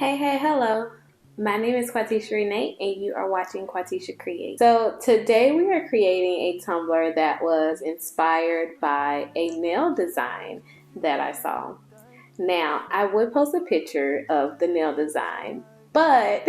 Hello. My name is Quatechiacreates and you are watching Quatechiacreates Create. So today we are creating a tumbler that was inspired by a nail design that I saw. Now, I would post a picture of the nail design, but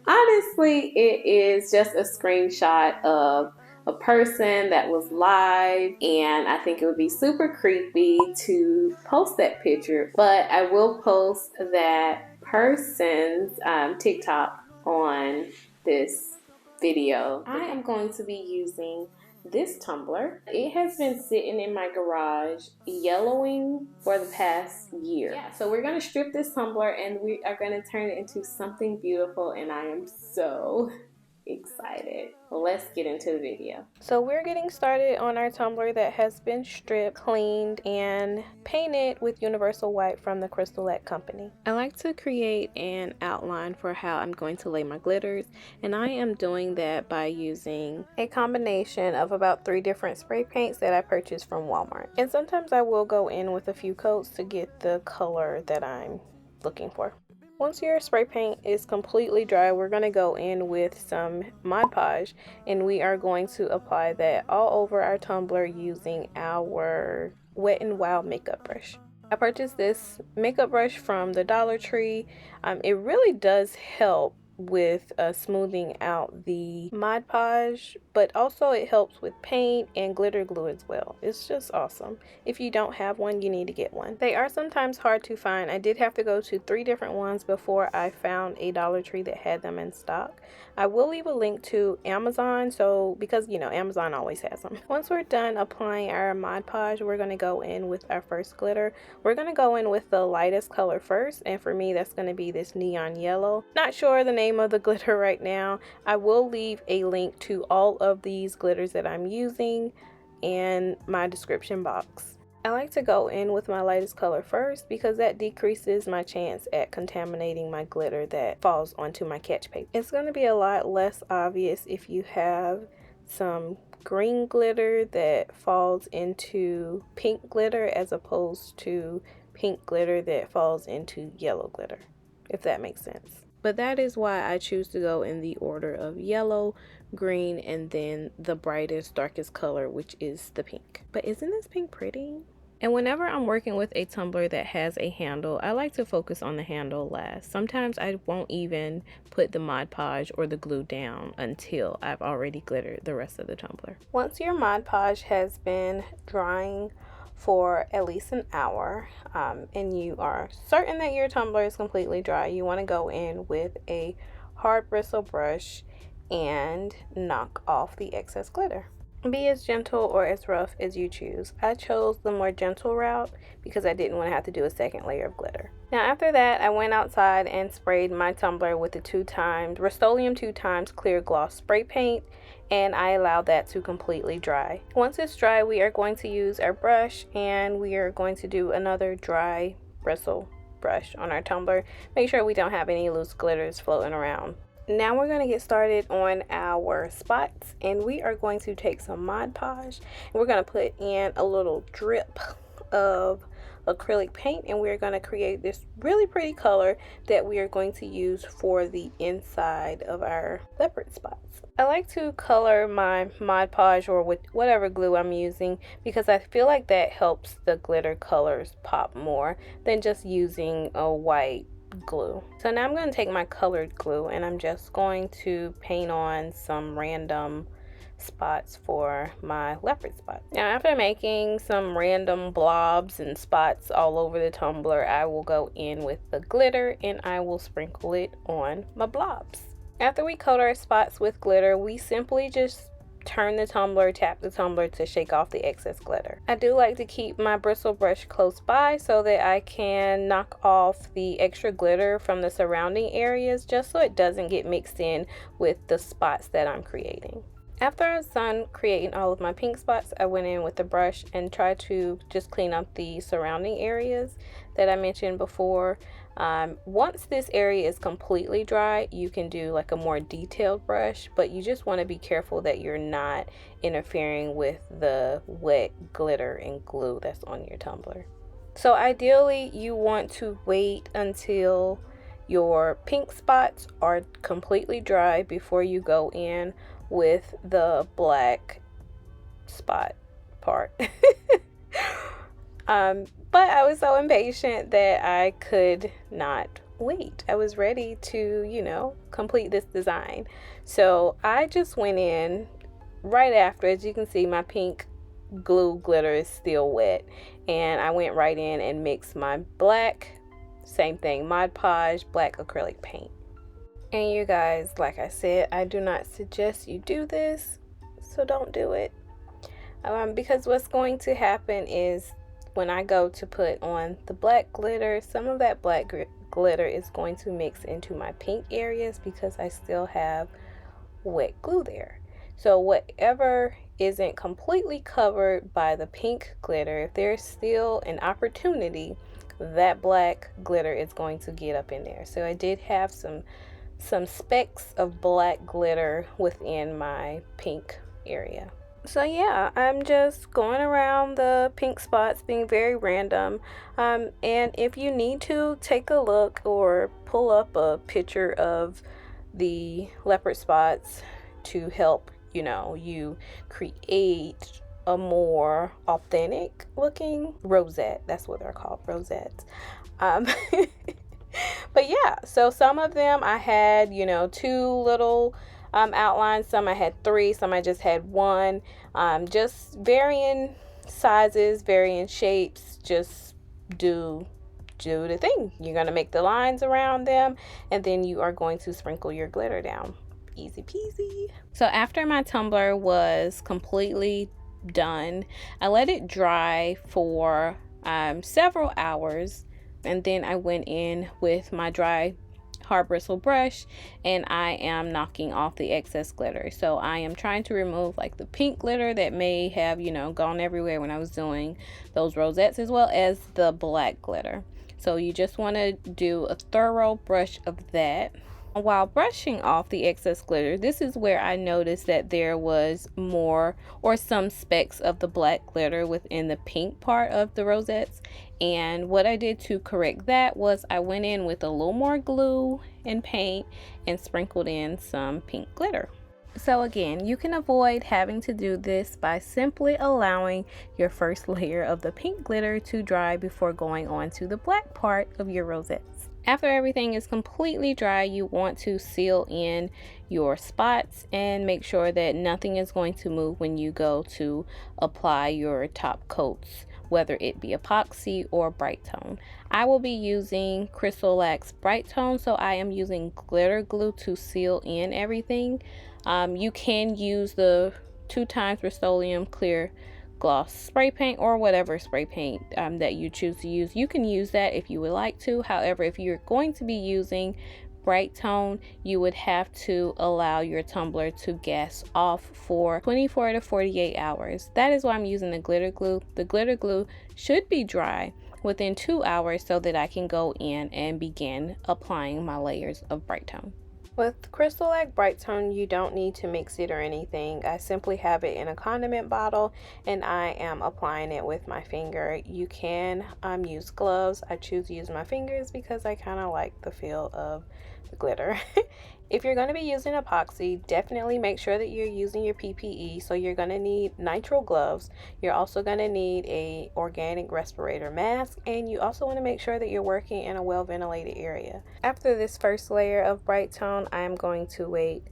honestly, it is just a screenshot of a person that was live, and I think it would be super creepy to post that picture, but I will post that person's TikTok on this video. I am going to be using this tumbler. It has been sitting in my garage yellowing for the past year. Yeah, so we're going to strip this tumbler and we are going to turn it into something beautiful, and I am so excited. Let's get into the video. So we're getting started on our tumbler that has been stripped, cleaned, and painted with universal white from the Crystal Company. I like to create an outline for how I'm going to lay my glitters, and I am doing that by using a combination of about 3 different spray paints that I purchased from Walmart. And sometimes I will go in with a few coats to get the color that I'm looking for. Once your spray paint is completely dry, we're going to go in with some Mod Podge, and we are going to apply that all over our tumbler using our Wet n Wild makeup brush. I purchased this makeup brush from the Dollar Tree. It really does help with smoothing out the Mod Podge, but also it helps with paint and glitter glue as well. It's just awesome. If you don't have one, you need to get one. They are sometimes hard to find. I did have to go to 3 different ones before I found a Dollar Tree that had them in stock. I will leave a link to Amazon, because you know Amazon always has them. Once we're done applying our Mod Podge, we're going to go in with our first glitter. We're going to go in with the lightest color first, and for me that's going to be this neon yellow. Not sure the name of the glitter right now. I will leave a link to all of these glitters that I'm using in my description box. I like to go in with my lightest color first because that decreases my chance at contaminating my glitter that falls onto my catch paper. It's going to be a lot less obvious if you have some green glitter that falls into pink glitter as opposed to pink glitter that falls into yellow glitter, if that makes sense. But that is why I choose to go in the order of yellow, green, and then the brightest, darkest color, which is the pink. But isn't this pink pretty? And whenever I'm working with a tumbler that has a handle, I like to focus on the handle last. Sometimes I won't even put the Mod Podge or the glue down until I've already glittered the rest of the tumbler. Once your Mod Podge has been drying for at least an hour, and you are certain that your tumbler is completely dry, you want to go in with a hard bristle brush and knock off the excess glitter. Be as gentle or as rough as you choose. I chose the more gentle route because I didn't want to have to do a second layer of glitter. Now after that, I went outside and sprayed my tumbler with the Rust-Oleum 2 times clear gloss spray paint, and I allowed that to completely dry. Once it's dry, we are going to use our brush and we are going to do another dry bristle brush on our tumbler. Make sure we don't have any loose glitters floating around. Now we're going to get started on our spots, and we are going to take some Mod Podge and we're going to put in a little drip of acrylic paint, and we're going to create this really pretty color that we are going to use for the inside of our leopard spots. I like to color my Mod Podge or with whatever glue I'm using because I feel like that helps the glitter colors pop more than just using a white glue. So now I'm going to take my colored glue and I'm just going to paint on some random spots for my leopard spots. Now after making some random blobs and spots all over the tumbler, I will go in with the glitter and I will sprinkle it on my blobs. After we coat our spots with glitter, we simply just turn the tumbler, tap the tumbler to shake off the excess glitter. I do like to keep my bristle brush close by so that I can knock off the extra glitter from the surrounding areas just so it doesn't get mixed in with the spots that I'm creating. After I was done creating all of my pink spots, I went in with the brush and tried to just clean up the surrounding areas that I mentioned before. Once this area is completely dry, you can do like a more detailed brush, but you just want to be careful that you're not interfering with the wet glitter and glue that's on your tumbler. So ideally you want to wait until your pink spots are completely dry before you go in with the black spot part. But I was so impatient that I could not wait. I was ready to, complete this design. So I just went in right after. As you can see, my pink glue glitter is still wet, and I went right in and mixed my black, same thing, Mod Podge black acrylic paint. And you guys, like I said, I do not suggest you do this, so don't do it. Because what's going to happen is when I go to put on the black glitter, some of that black glitter is going to mix into my pink areas because I still have wet glue there. So whatever isn't completely covered by the pink glitter, if there's still an opportunity, that black glitter is going to get up in there. So I did have some specks of black glitter within my pink area. So yeah, I'm just going around the pink spots, being very random. And if you need to, take a look or pull up a picture of the leopard spots to help, you create a more authentic looking rosette. That's what they're called, rosettes. But yeah, so some of them I had, two little outlines. Some I had three, some I just had one. Just varying sizes, varying shapes. Just do the thing. You're going to make the lines around them, and then you are going to sprinkle your glitter down. Easy peasy. So after my tumbler was completely done, I let it dry for several hours, and then I went in with my dry hard bristle brush, and I am knocking off the excess glitter. So I am trying to remove like the pink glitter that may have gone everywhere when I was doing those rosettes, as well as the black glitter. So you just want to do a thorough brush of that. While brushing off the excess glitter, this is where I noticed that there was more or some specks of the black glitter within the pink part of the rosettes. And what I did to correct that was I went in with a little more glue and paint and sprinkled in some pink glitter. So again, you can avoid having to do this by simply allowing your first layer of the pink glitter to dry before going on to the black part of your rosettes. After everything is completely dry, you want to seal in your spots and make sure that nothing is going to move when you go to apply your top coats, whether it be epoxy or bright tone. I will be using Crystal Lax bright tone, so I am using glitter glue to seal in everything. You can use the 2x Rust-Oleum clear gloss spray paint or whatever spray paint that you choose to use. You can use that if you would like to. However, if you're going to be using bright tone, you would have to allow your tumbler to gas off for 24 to 48 hours. That is why I'm using the glitter glue. The glitter glue should be dry within 2 hours so that I can go in and begin applying my layers of bright tone. With Crystal Lac Bright Tone, you don't need to mix it or anything. I simply have it in a condiment bottle, and I am applying it with my finger. You can use gloves. I choose to use my fingers because I kind of like the feel of the glitter. If you're going to be using epoxy, definitely make sure that you're using your PPE. So you're going to need nitrile gloves. You're also going to need a organic respirator mask, and you also want to make sure that you're working in a well ventilated area. After this first layer of bright tone, I am going to wait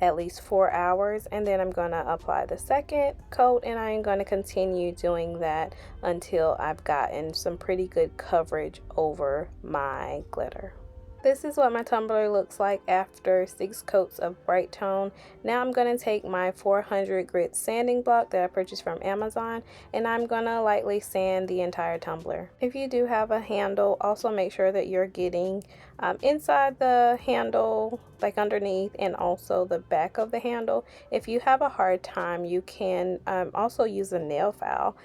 at least 4 hours, and then I'm going to apply the second coat, and I am going to continue doing that until I've gotten some pretty good coverage over my glitter. This is what my tumbler looks like after 6 coats of bright tone. Now I'm going to take my 400 grit sanding block that I purchased from Amazon, and I'm going to lightly sand the entire tumbler. If you do have a handle, also make sure that you're getting inside the handle, like underneath, and also the back of the handle. If you have a hard time, you can also use a nail file.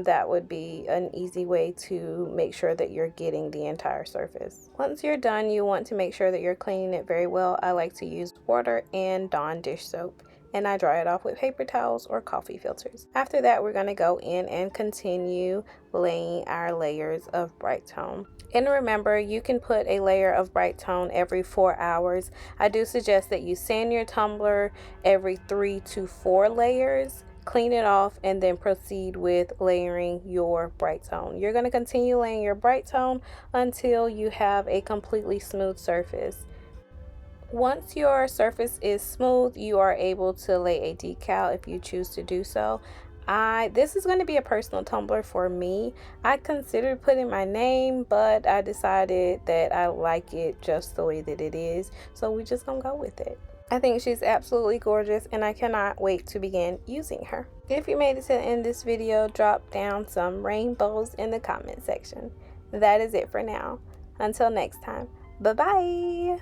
That would be an easy way to make sure that you're getting the entire surface. Once you're done, you want to make sure that you're cleaning it very well. I like to use water and Dawn dish soap. and I dry it off with paper towels or coffee filters. After that, we're going to go in and continue laying our layers of bright tone. And remember, you can put a layer of bright tone every 4 hours. I do suggest that you sand your tumbler every 3 to 4 layers, clean it off, and then proceed with layering your bright tone. You're going to continue laying your bright tone until you have a completely smooth surface. Once your surface is smooth, you are able to lay a decal if you choose to do so. This is going to be a personal tumbler for me. I considered putting my name, but I decided that I like it just the way that it is, so we're just gonna go with it. I think she's absolutely gorgeous, and I cannot wait to begin using her. If you made it to the end of this video, drop down some rainbows in the comment section. That is it for now. Until next time, bye bye.